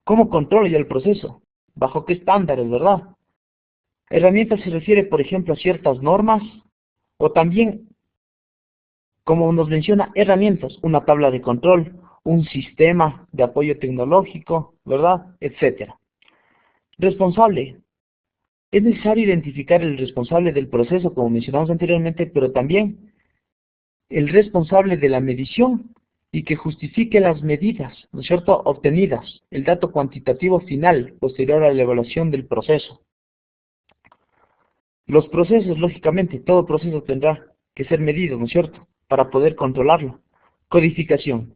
¿Cómo controlo yo el proceso? ¿Bajo qué estándares, verdad? Herramientas se refiere, por ejemplo, a ciertas normas, o también, como nos menciona, herramientas, una tabla de control, un sistema de apoyo tecnológico, ¿verdad? Etcétera. Responsable. Es necesario identificar el responsable del proceso, como mencionamos anteriormente, pero también el responsable de la medición y que justifique las medidas, ¿no es cierto?, obtenidas, el dato cuantitativo final posterior a la evaluación del proceso. Los procesos, lógicamente, todo proceso tendrá que ser medido, ¿no es cierto?, para poder controlarlo. Codificación.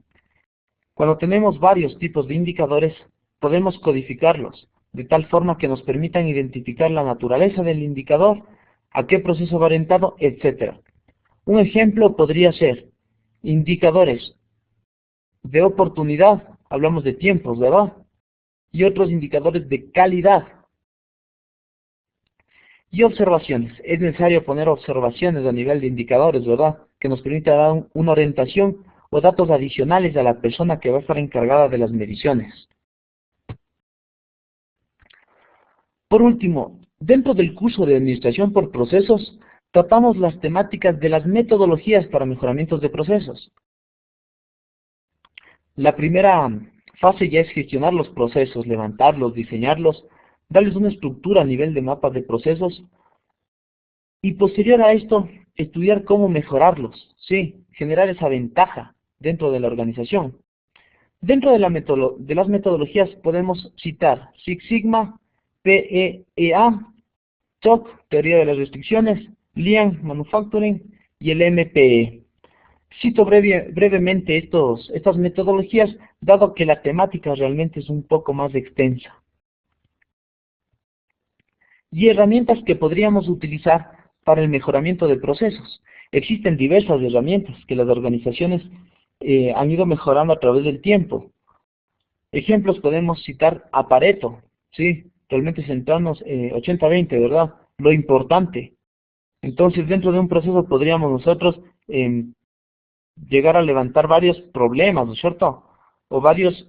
Cuando tenemos varios tipos de indicadores, podemos codificarlos, de tal forma que nos permitan identificar la naturaleza del indicador, a qué proceso va orientado, etc. Un ejemplo podría ser indicadores de oportunidad, hablamos de tiempos, ¿verdad? Y otros indicadores de calidad. Y observaciones. Es necesario poner observaciones a nivel de indicadores, ¿verdad? Que nos permita dar una orientación o datos adicionales a la persona que va a estar encargada de las mediciones. Por último, dentro del curso de Administración por Procesos, tratamos las temáticas de las metodologías para mejoramientos de procesos. La primera fase ya es gestionar los procesos, levantarlos, diseñarlos, darles una estructura a nivel de mapas de procesos y posterior a esto, estudiar cómo mejorarlos, ¿sí? Generar esa ventaja dentro de la organización. Dentro de las metodologías podemos citar Six Sigma, PEA, TOC, Teoría de las Restricciones, Lean Manufacturing y el MPE. Cito brevemente estas metodologías, dado que la temática realmente es un poco más extensa. Y herramientas que podríamos utilizar para el mejoramiento de procesos. Existen diversas herramientas que las organizaciones han ido mejorando a través del tiempo. Ejemplos podemos citar a Pareto, ¿sí? Realmente centrarnos 80-20, ¿verdad? Lo importante. Entonces, dentro de un proceso podríamos nosotros llegar a levantar varios problemas, ¿no es cierto? O varias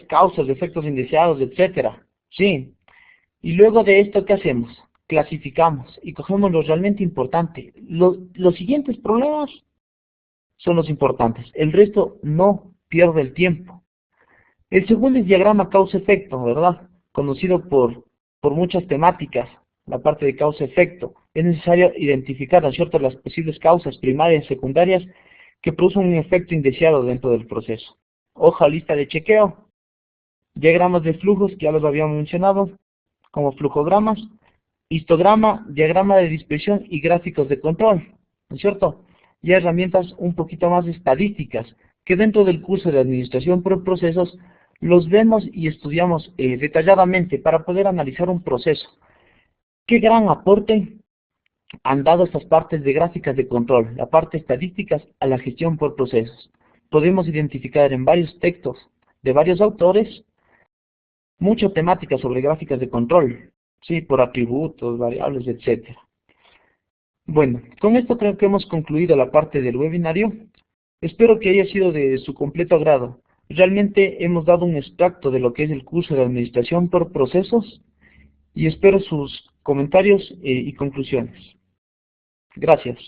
causas, efectos indeseados, etcétera. Sí. Y luego de esto, ¿qué hacemos? Clasificamos y cogemos lo realmente importante. Los siguientes problemas son los importantes. El resto no pierde el tiempo. El segundo es diagrama causa-efecto, ¿verdad? Conocido por muchas temáticas, la parte de causa-efecto. Es necesario identificar, ¿no es cierto?, las posibles causas primarias y secundarias que producen un efecto indeseado dentro del proceso. Hoja lista de chequeo, diagramas de flujos, que ya los habíamos mencionado, como flujogramas, histograma, diagrama de dispersión y gráficos de control, ¿no es cierto? Y herramientas un poquito más estadísticas, que dentro del curso de Administración por Procesos los vemos y estudiamos detalladamente para poder analizar un proceso. ¿Qué gran aporte han dado estas partes de gráficas de control, la parte estadísticas a la gestión por procesos. Podemos identificar en varios textos de varios autores mucha temática sobre gráficas de control, sí, por atributos, variables, etcétera. Bueno, con esto creo que hemos concluido la parte del webinario. Espero que haya sido de su completo agrado. Realmente hemos dado un extracto de lo que es el curso de Administración por Procesos y espero sus comentarios y conclusiones. Gracias.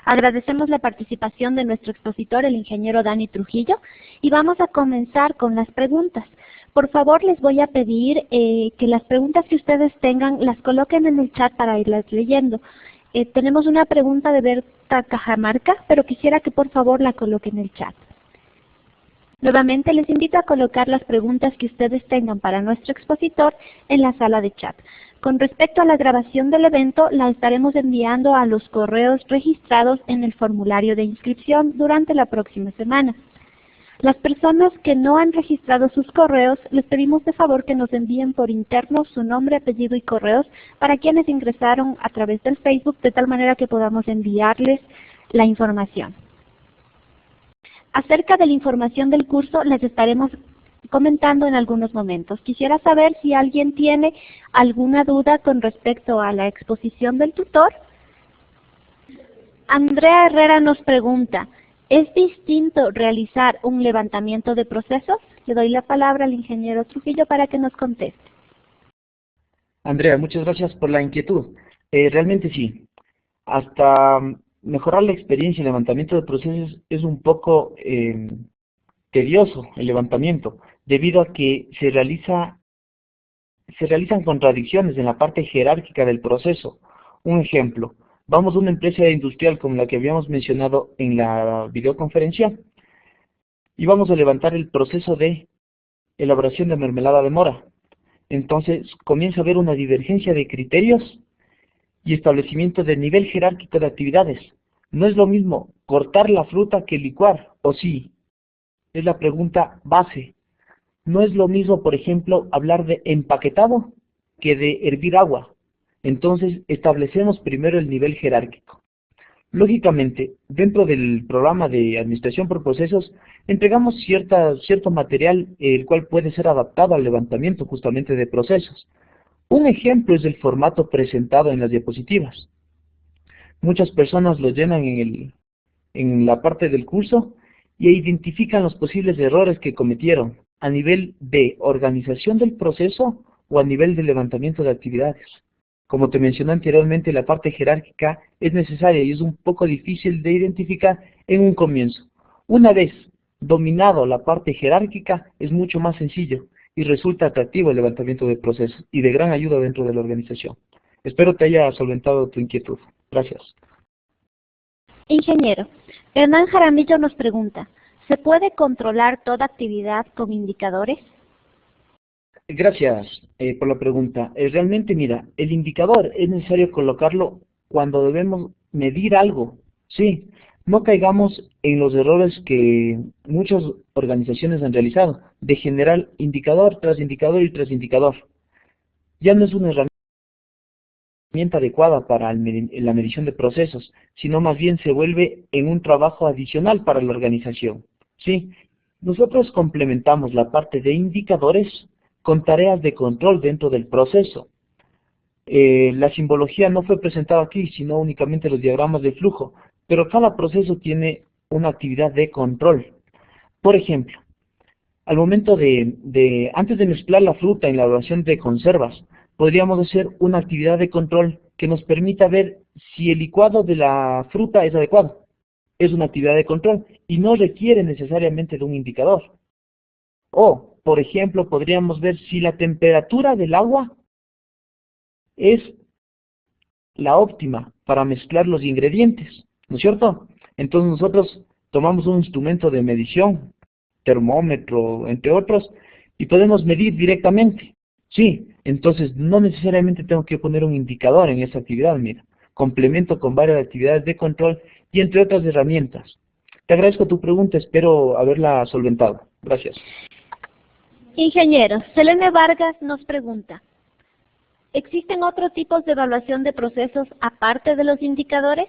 Agradecemos la participación de nuestro expositor, el ingeniero Dani Trujillo, y vamos a comenzar con las preguntas. Por favor, les voy a pedir que las preguntas que ustedes tengan las coloquen en el chat para irlas leyendo. Tenemos una pregunta de Berta Cajamarca, pero quisiera que por favor la coloquen en el chat. Nuevamente les invito a colocar las preguntas que ustedes tengan para nuestro expositor en la sala de chat. Con respecto a la grabación del evento, la estaremos enviando a los correos registrados en el formulario de inscripción durante la próxima semana. Las personas que no han registrado sus correos, les pedimos de favor que nos envíen por interno su nombre, apellido y correos para quienes ingresaron a través del Facebook, de tal manera que podamos enviarles la información. Acerca de la información del curso, les estaremos comentando en algunos momentos. Quisiera saber si alguien tiene alguna duda con respecto a la exposición del tutor. Andrea Herrera nos pregunta, ¿es distinto realizar un levantamiento de procesos? Le doy la palabra al ingeniero Trujillo para que nos conteste. Andrea, muchas gracias por la inquietud. Realmente sí. Hasta mejorar la experiencia en levantamiento de procesos es un poco tedioso el levantamiento, debido a que se realizan contradicciones en la parte jerárquica del proceso. Un ejemplo, vamos a una empresa industrial como la que habíamos mencionado en la videoconferencia y vamos a levantar el proceso de elaboración de mermelada de mora. Entonces comienza a haber una divergencia de criterios y establecimiento del nivel jerárquico de actividades. No es lo mismo cortar la fruta que licuar, ¿o sí? Es la pregunta base. No es lo mismo, por ejemplo, hablar de empaquetado que de hervir agua. Entonces, establecemos primero el nivel jerárquico. Lógicamente, dentro del programa de administración por procesos, entregamos cierto material, el cual puede ser adaptado al levantamiento justamente de procesos. Un ejemplo es el formato presentado en las diapositivas. Muchas personas lo llenan en la parte del curso y identifican los posibles errores que cometieron a nivel de organización del proceso o a nivel de levantamiento de actividades. Como te mencioné anteriormente, la parte jerárquica es necesaria y es un poco difícil de identificar en un comienzo. Una vez dominado la parte jerárquica, es mucho más sencillo y resulta atractivo el levantamiento de procesos y de gran ayuda dentro de la organización. Espero te haya solventado tu inquietud. Gracias. Ingeniero, Hernán Jaramillo nos pregunta, ¿se puede controlar toda actividad con indicadores? Gracias por la pregunta. Realmente, mira, el indicador es necesario colocarlo cuando debemos medir algo. Sí, no caigamos en los errores que muchas organizaciones han realizado, de generar indicador tras indicador y tras indicador. Ya no es una herramienta adecuada para la medición de procesos, sino más bien se vuelve en un trabajo adicional para la organización. Sí, nosotros complementamos la parte de indicadores con tareas de control dentro del proceso. La simbología no fue presentada aquí, sino únicamente los diagramas de flujo, pero cada proceso tiene una actividad de control. Por ejemplo, al momento antes de mezclar la fruta en la elaboración de conservas, podríamos hacer una actividad de control que nos permita ver si el licuado de la fruta es adecuado. Es una actividad de control y no requiere necesariamente de un indicador. O, por ejemplo, podríamos ver si la temperatura del agua es la óptima para mezclar los ingredientes, ¿no es cierto? Entonces nosotros tomamos un instrumento de medición, termómetro, entre otros, y podemos medir directamente. Sí, entonces no necesariamente tengo que poner un indicador en esa actividad, mira. Complemento con varias actividades de control y entre otras herramientas. Te agradezco tu pregunta, espero haberla solventado. Gracias. Ingeniero, Selene Vargas nos pregunta, ¿Existen otros tipos de evaluación de procesos aparte de los indicadores?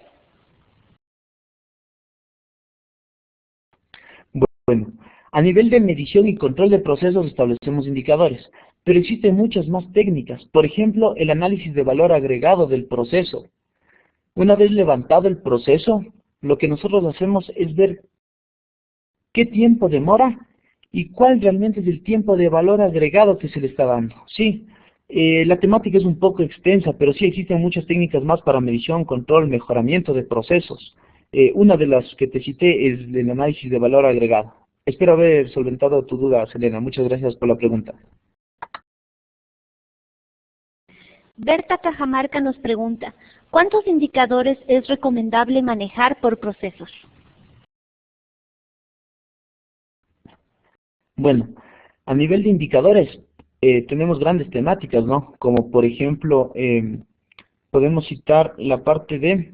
Bueno, a nivel de medición y control de procesos establecemos indicadores, pero existen muchas más técnicas. Por ejemplo, el análisis de valor agregado del proceso. Una vez levantado el proceso, lo que nosotros hacemos es ver qué tiempo demora y cuál realmente es el tiempo de valor agregado que se le está dando. Sí, la temática es un poco extensa, pero sí existen muchas técnicas más para medición, control, mejoramiento de procesos. Una de las que te cité es el análisis de valor agregado. Espero haber solventado tu duda, Selena. Muchas gracias por la pregunta. Berta Cajamarca nos pregunta, ¿cuántos indicadores es recomendable manejar por procesos? Bueno, a nivel de indicadores, tenemos grandes temáticas, ¿no? Como por ejemplo, podemos citar la parte de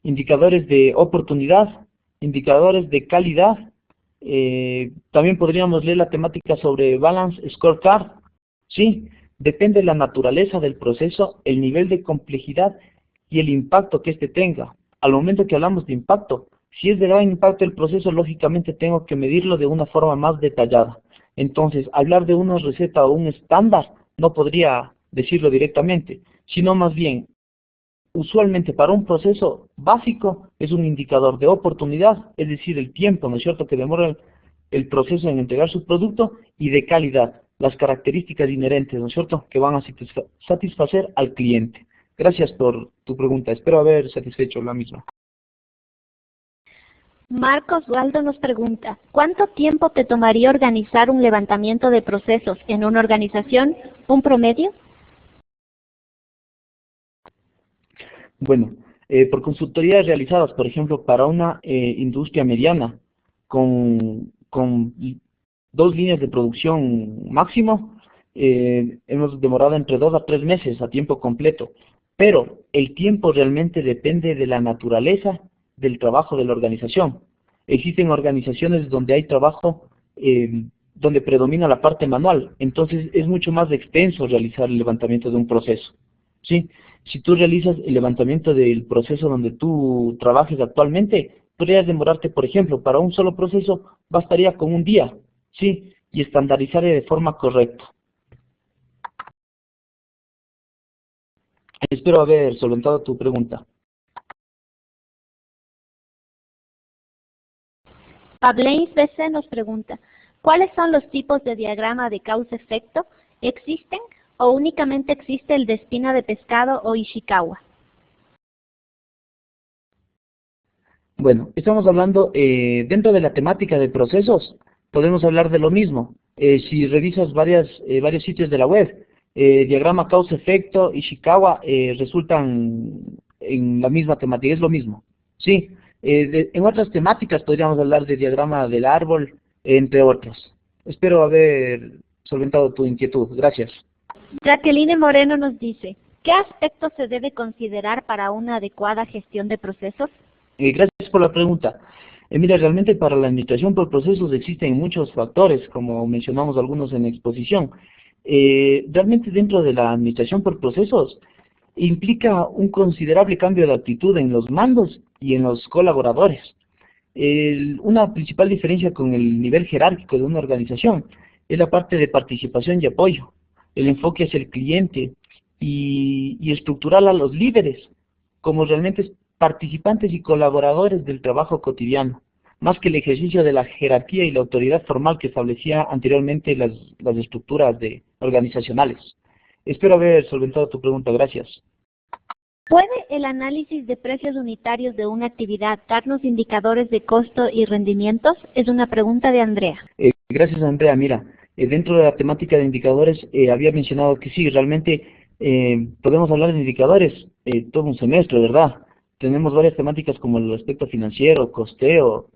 indicadores de oportunidad, indicadores de calidad. También podríamos leer la temática sobre Balance Scorecard. Sí, depende de la naturaleza del proceso, el nivel de complejidad y el impacto que éste tenga. Al momento que hablamos de impacto, si es de gran impacto el proceso, lógicamente tengo que medirlo de una forma más detallada. Entonces, hablar de una receta o un estándar no podría decirlo directamente, sino más bien, usualmente para un proceso básico es un indicador de oportunidad, es decir, el tiempo, ¿no es cierto?, que demora el proceso en entregar su producto, y de calidad, las características inherentes, ¿no es cierto?, que van a satisfacer al cliente. Gracias por tu pregunta, espero haber satisfecho la misma. Marcos Waldo nos pregunta, ¿cuánto tiempo te tomaría organizar un levantamiento de procesos en una organización? ¿Un promedio? Bueno, por consultorías realizadas, por ejemplo, para una industria mediana con 2 líneas de producción máximo, hemos demorado entre 2 a 3 meses a tiempo completo. Pero el tiempo realmente depende de la naturaleza del trabajo de la organización. Existen organizaciones donde hay trabajo donde predomina la parte manual, entonces es mucho más extenso realizar el levantamiento de un proceso. ¿Sí? Si tú realizas el levantamiento del proceso donde tú trabajes actualmente, podrías demorarte, por ejemplo, para un solo proceso bastaría con un día, ¿sí? Y estandarizar de forma correcta. Espero haber solventado tu pregunta. Pablains BC nos pregunta, ¿cuáles son los tipos de diagrama de causa-efecto? ¿Existen o únicamente existe el de espina de pescado o Ishikawa? Bueno, estamos hablando dentro de la temática de procesos, podemos hablar de lo mismo. Si revisas varios sitios de la web, diagrama causa-efecto, Ishikawa, resultan en la misma temática, es lo mismo. Sí, en otras temáticas podríamos hablar de diagrama del árbol, entre otros. Espero haber solventado tu inquietud. Gracias. Jacqueline Moreno nos dice, ¿qué aspectos se debe considerar para una adecuada gestión de procesos? Gracias por la pregunta. Mira, realmente para la administración por procesos existen muchos factores, como mencionamos algunos en la exposición. Realmente dentro de la administración por procesos implica un considerable cambio de actitud en los mandos y en los colaboradores. Una principal diferencia con el nivel jerárquico de una organización es la parte de participación y apoyo, el enfoque hacia el cliente y estructural a los líderes como realmente participantes y colaboradores del trabajo cotidiano, más que el ejercicio de la jerarquía y la autoridad formal que establecía anteriormente las estructuras organizacionales. Espero haber solventado tu pregunta. Gracias. ¿Puede el análisis de precios unitarios de una actividad darnos indicadores de costo y rendimientos? Es una pregunta de Andrea. Gracias, Andrea. Mira, dentro de la temática de indicadores había mencionado que sí, realmente podemos hablar de indicadores todo un semestre, ¿verdad? Tenemos varias temáticas como el aspecto financiero, costeo,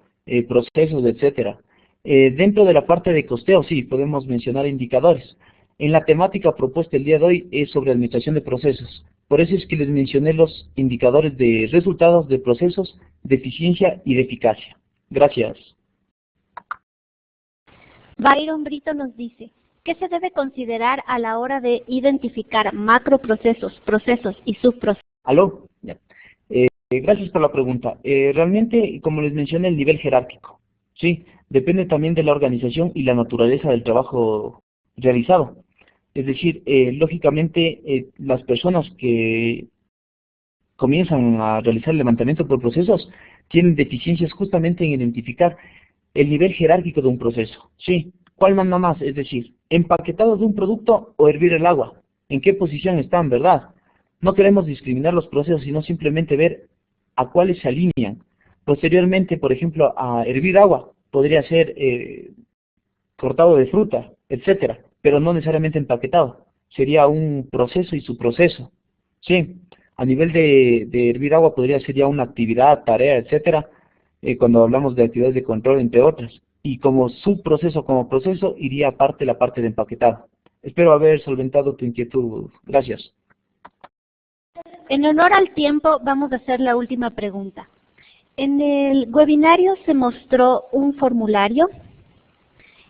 procesos, etcétera. Dentro de la parte de costeo, sí, podemos mencionar indicadores. En la temática propuesta el día de hoy es sobre administración de procesos. Por eso es que les mencioné los indicadores de resultados de procesos, de eficiencia y de eficacia. Gracias. Byron Brito nos dice, ¿Qué se debe considerar a la hora de identificar macroprocesos, procesos y subprocesos? ¿Aló? Ya. Gracias por la pregunta. Realmente, como les mencioné, el nivel jerárquico, sí, depende también de la organización y la naturaleza del trabajo realizado. Es decir, lógicamente, las personas que comienzan a realizar el levantamiento por procesos tienen deficiencias justamente en identificar el nivel jerárquico de un proceso, sí. ¿Cuál manda más? Es decir, empaquetado de un producto o hervir el agua. ¿En qué posición están, verdad? No queremos discriminar los procesos, sino simplemente ver a cuáles se alinean. Posteriormente, por ejemplo, a hervir agua, podría ser cortado de fruta, etcétera, pero no necesariamente empaquetado. Sería un proceso y su proceso. Sí, a nivel de hervir agua podría ser ya una actividad, tarea, etcétera, cuando hablamos de actividades de control, entre otras. Y como subproceso, como proceso, iría aparte la parte de empaquetado. Espero haber solventado tu inquietud. Gracias. En honor al tiempo, vamos a hacer la última pregunta. En el webinario se mostró un formulario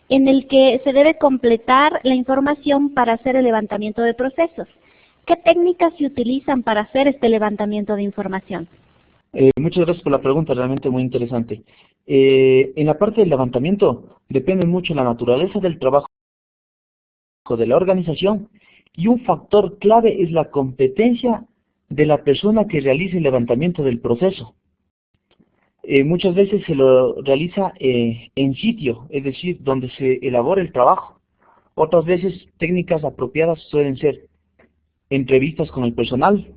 en el que se debe completar la información para hacer el levantamiento de procesos. ¿Qué técnicas se utilizan para hacer este levantamiento de información? Muchas gracias por la pregunta, realmente muy interesante. En la parte del levantamiento depende mucho la naturaleza del trabajo de la organización y un factor clave es la competencia de la persona que realiza el levantamiento del proceso. Muchas veces se lo realiza en sitio, es decir, donde se elabora el trabajo. Otras veces técnicas apropiadas suelen ser entrevistas con el personal,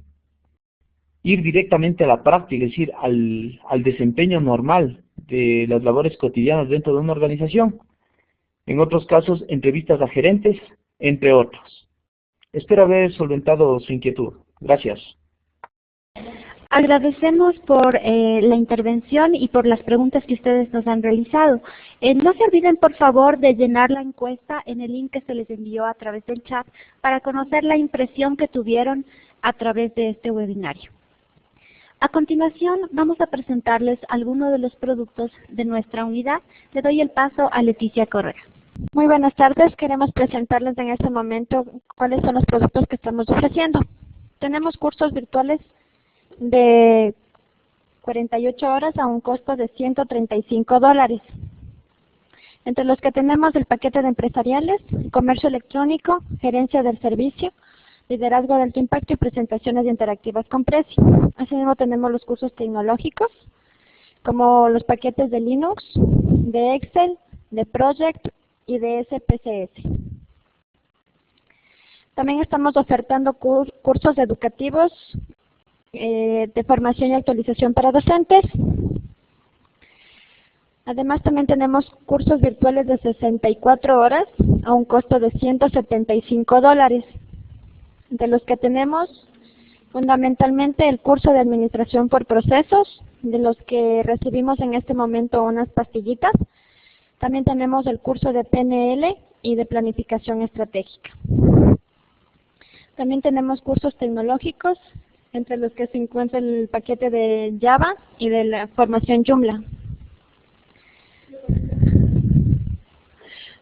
ir directamente a la práctica, es decir, al desempeño normal de las labores cotidianas dentro de una organización. En otros casos, entrevistas a gerentes, entre otros. Espero haber solventado su inquietud. Gracias. Agradecemos por la intervención y por las preguntas que ustedes nos han realizado. No se olviden, por favor, de llenar la encuesta en el link que se les envió a través del chat para conocer la impresión que tuvieron a través de este webinario. A continuación, vamos a presentarles algunos de los productos de nuestra unidad. Le doy el paso a Leticia Correa. Muy buenas tardes. Queremos presentarles en este momento cuáles son los productos que estamos ofreciendo. Tenemos cursos virtuales de 48 horas a un costo de $135. Entre los que tenemos el paquete de empresariales, comercio electrónico, gerencia del servicio, liderazgo de alto impacto y presentaciones interactivas con precio. Asimismo tenemos los cursos tecnológicos, como los paquetes de Linux, de Excel, de Project y de SPSS. También estamos ofertando cursos educativos de formación y actualización para docentes. Además también tenemos cursos virtuales de 64 horas a un costo de $175. De los que tenemos fundamentalmente el curso de administración por procesos, de los que recibimos en este momento unas pastillitas. También tenemos el curso de PNL y de planificación estratégica. También tenemos cursos tecnológicos, entre los que se encuentra el paquete de Java y de la formación Joomla.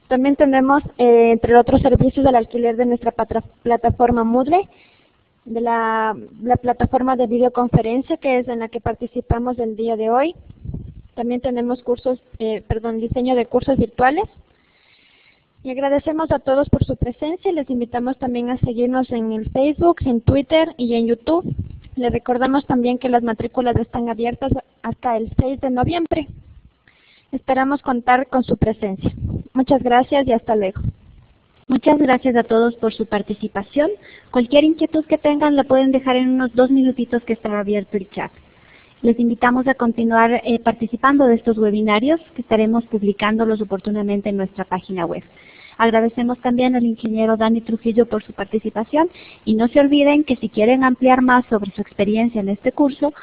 También tenemos, entre otros servicios, el alquiler de nuestra plataforma Moodle, de la plataforma de videoconferencia que es en la que participamos el día de hoy. También tenemos diseño de cursos virtuales. Y agradecemos a todos por su presencia y les invitamos también a seguirnos en el Facebook, en Twitter y en YouTube. Les recordamos también que las matrículas están abiertas hasta el 6 de noviembre. Esperamos contar con su presencia. Muchas gracias y hasta luego. Muchas gracias a todos por su participación. Cualquier inquietud que tengan la pueden dejar en unos 2 minutitos que estará abierto el chat. Les invitamos a continuar participando de estos webinarios que estaremos publicándolos oportunamente en nuestra página web. Agradecemos también al ingeniero Dani Trujillo por su participación y no se olviden que si quieren ampliar más sobre su experiencia en este curso,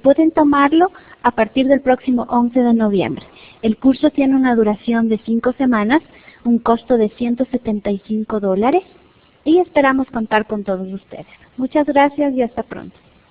pueden tomarlo a partir del próximo 11 de noviembre. El curso tiene una duración de 5 semanas, un costo de $175 y esperamos contar con todos ustedes. Muchas gracias y hasta pronto.